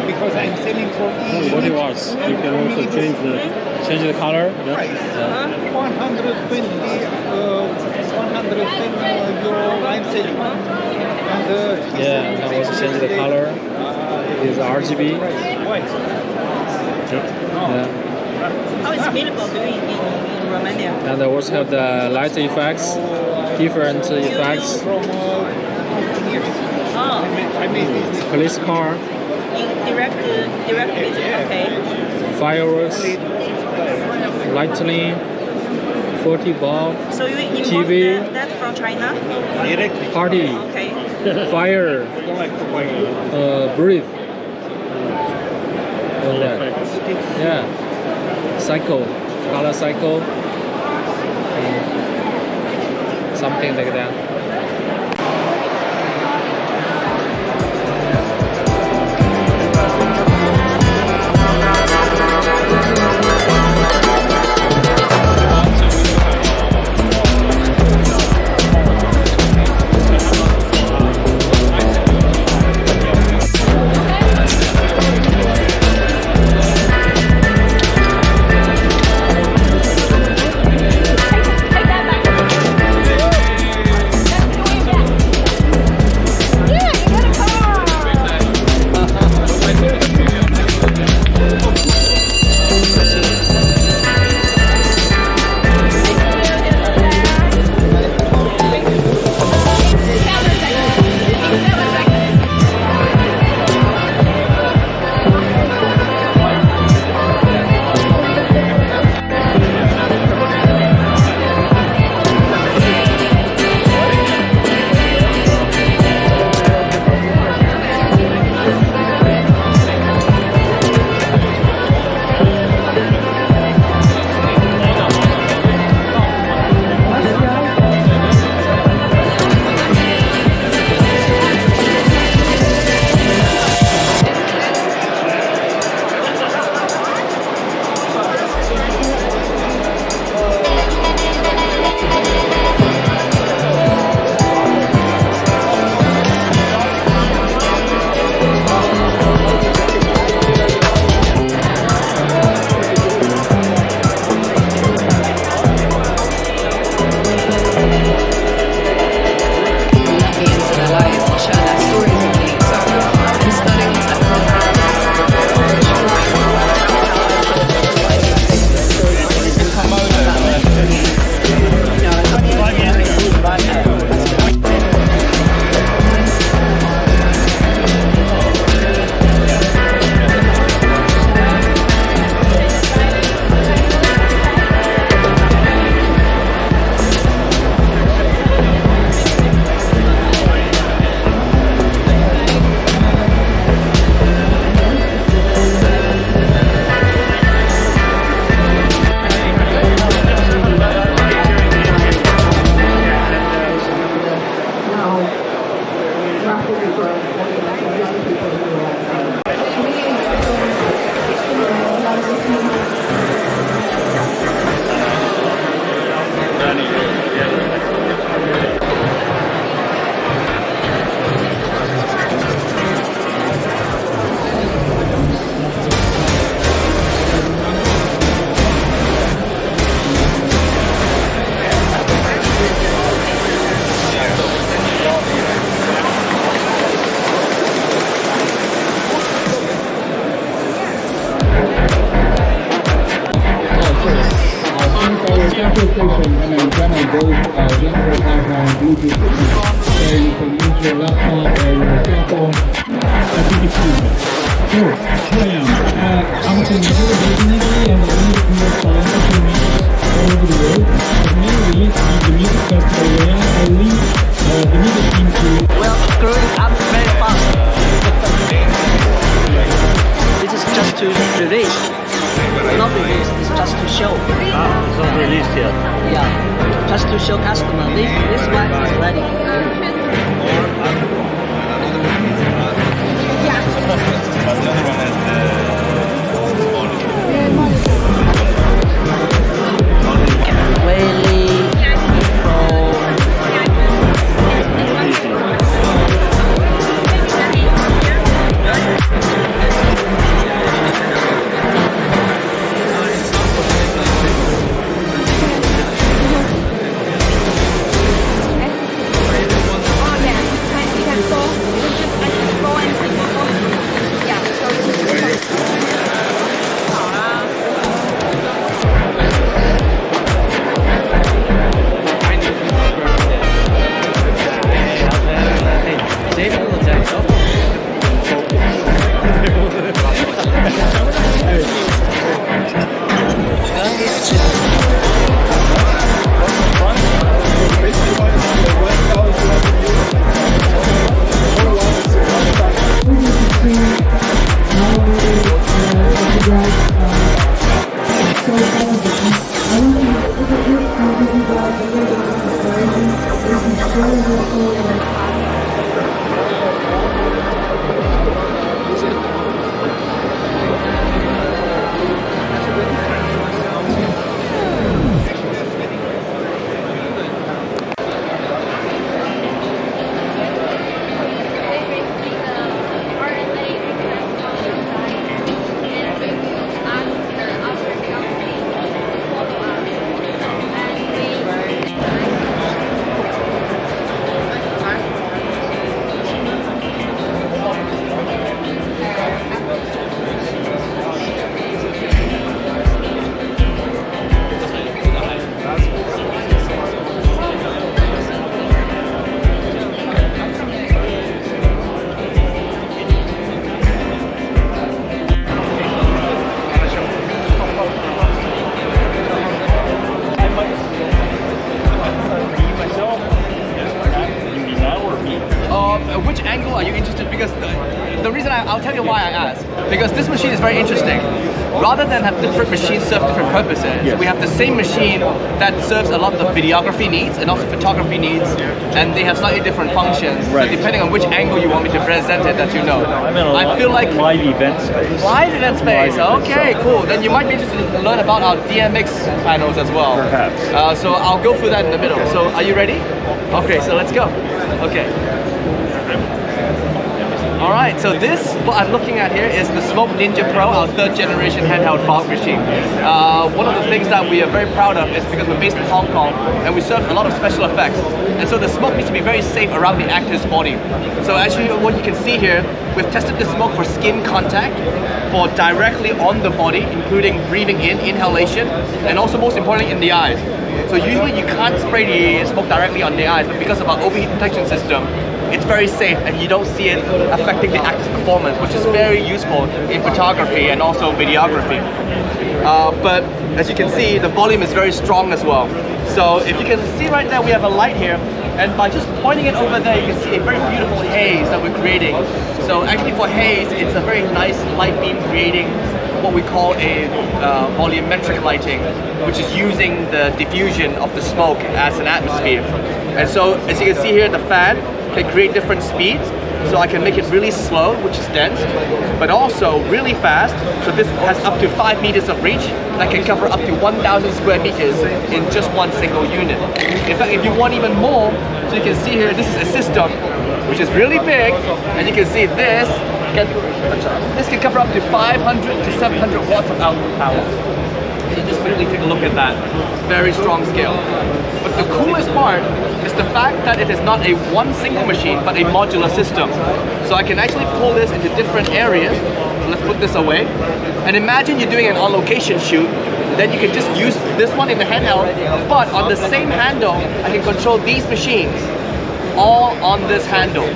Because I'm selling for 40 watts. You can also change the color. Price. 120 euro I'm selling. And Yeah, and also change the color. Is RGB. Yeah. How is available in Romania? And I also have the light effects, different effects. I made this. Police car, Direct okay. fireworks, lightning, 40 bulb, So you import TV. that from China? party, Okay. fire, breathe. All that. Yeah. Cycle, color cycle, something like that. station and then channel goes general background Bluetooth signal. So you can use your laptop or your cell phone. I think it's good. So, here I am. I'm going to do originally and release more social media all over the world. But mainly the music festival where I lead the music team to... Well, growing up very fast. This is just to release. Not release, it's just to show. It's not released yet. Yeah, just to show customer this one is ready. Whaley, Pro, Which angle are you interested? Because the reason I'll tell you why I asked. Because this machine is very interesting. Rather than have different machines serve different purposes, we have the same machine that serves a lot of the videography needs and also photography needs, and they have slightly different functions. Right. So depending on which angle you want me to present it, that you know. I feel like live event space. live event space. Okay, cool. Then you might be interested to learn about our DMX panels as well. Perhaps. So I'll go through that in the middle. So are you ready? Okay, so let's go. Okay. Alright, so this, what I'm looking at here is the Smoke Ninja Pro, our third generation handheld fog machine. One of the things that we are very proud of is because we're based in Hong Kong and we serve a lot of special effects. And so the smoke needs to be very safe around the actor's body. So actually what you can see here, we've tested the smoke for skin contact, for directly on the body, including breathing in, inhalation, and also most importantly in the eyes. So usually you can't spray the smoke directly on the eyes, but because of our overheat detection system, it's very safe and you don't see it affecting the actor's performance, which is very useful in photography and also videography. But as you can see, the volume is very strong as well. So if you can see right now, we have a light here, and by just pointing it over there, you can see a very beautiful haze that we're creating. So actually for haze, it's a very nice light beam creating what we call a volumetric lighting, which is using the diffusion of the smoke as an atmosphere. And so as you can see here, the fan can create different speeds. So I can make it really slow, which is dense, but also really fast. So this has up to 5 meters of reach that can cover up to 1,000 square meters in just one single unit. In fact, if you want even more, so you can see here, this is a system which is really big, and you can see this can cover up to 500 to 700 watts of output power. So just quickly take a look at that. Very strong scale. But the coolest part is the fact that it is not a one single machine, but a modular system. So I can actually pull this into different areas. So let's put this away. And imagine you're doing an on-location shoot, then you can just use this one in the handheld, but on the same handle, I can control these machines, all on this handle.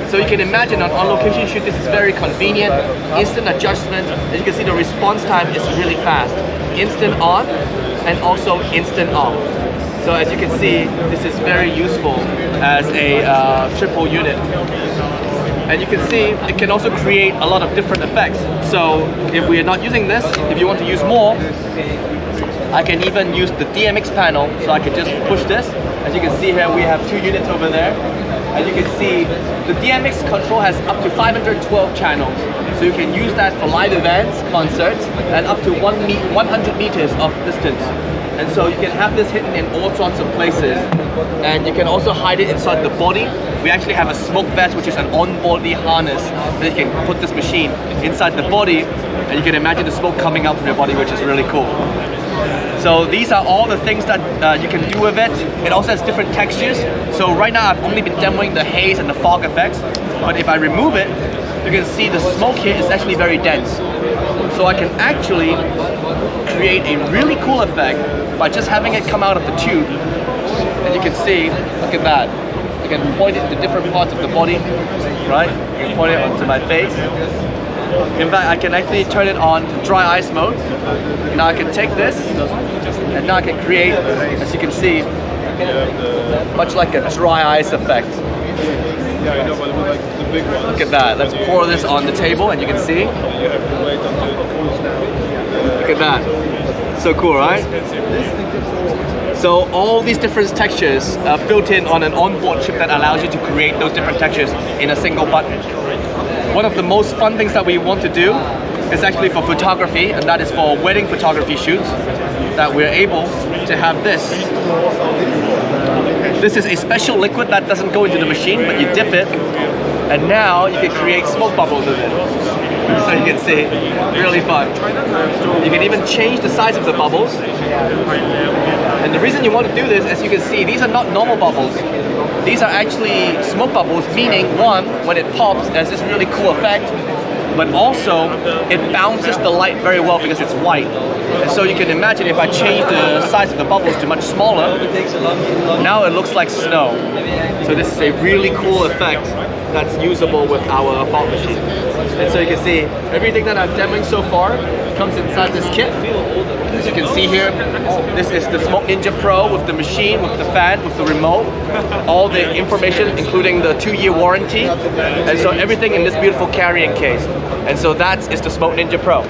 So you can imagine on on-location shoot, this is very convenient, instant adjustment. As you can see, the response time is really fast. Instant on and also instant off. So as you can see, this is very useful as a triple unit. And you can see it can also create a lot of different effects. So if we are not using this, if you want to use more, I can even use the DMX panel. So I can just push this. As you can see here, we have 2 units over there. As you can see, the DMX control has up to 512 channels. So you can use that for live events, concerts, and up to 100 meters of distance. And so you can have this hidden in all sorts of places. And you can also hide it inside the body. We actually have a smoke vest, which is an on-body harness that you can put this machine inside the body, and you can imagine the smoke coming out from your body, which is really cool. So these are all the things that you can do with it. It also has different textures. So right now I've only been demoing the haze and the fog effects, but if I remove it, you can see the smoke here is actually very dense. So I can actually create a really cool effect by just having it come out of the tube. And you can see, look at that. You can point it to different parts of the body, right? You can point it onto my face. In fact, I can actually turn it on to dry ice mode. Now I can take this, and now I can create, as you can see, much like a dry ice effect. Look at that. Let's pour this on the table, and you can see. Look at that. So cool, right? So all these different textures are built in on an onboard chip that allows you to create those different textures in a single button. One of the most fun things that we want to do is actually for photography, and that is for wedding photography shoots, that we're able to have this. This is a special liquid that doesn't go into the machine, but you dip it, and now you can create smoke bubbles with it. So you can see, really fun. You can even change the size of the bubbles. And the reason you want to do this, as you can see, these are not normal bubbles. These are actually smoke bubbles, meaning one, when it pops, there's this really cool effect, but also it bounces the light very well because it's white. And so you can imagine if I change the size of the bubbles to much smaller, now it looks like snow. So this is a really cool effect that's usable with our fog machine. And so you can see everything that I'm demoing so far comes inside this kit. As you can see here, this is the Smoke Ninja Pro with the machine, with the fan, with the remote, all the information including the 2-year warranty, and so everything in this beautiful carrying case. And so that is the Smoke Ninja Pro.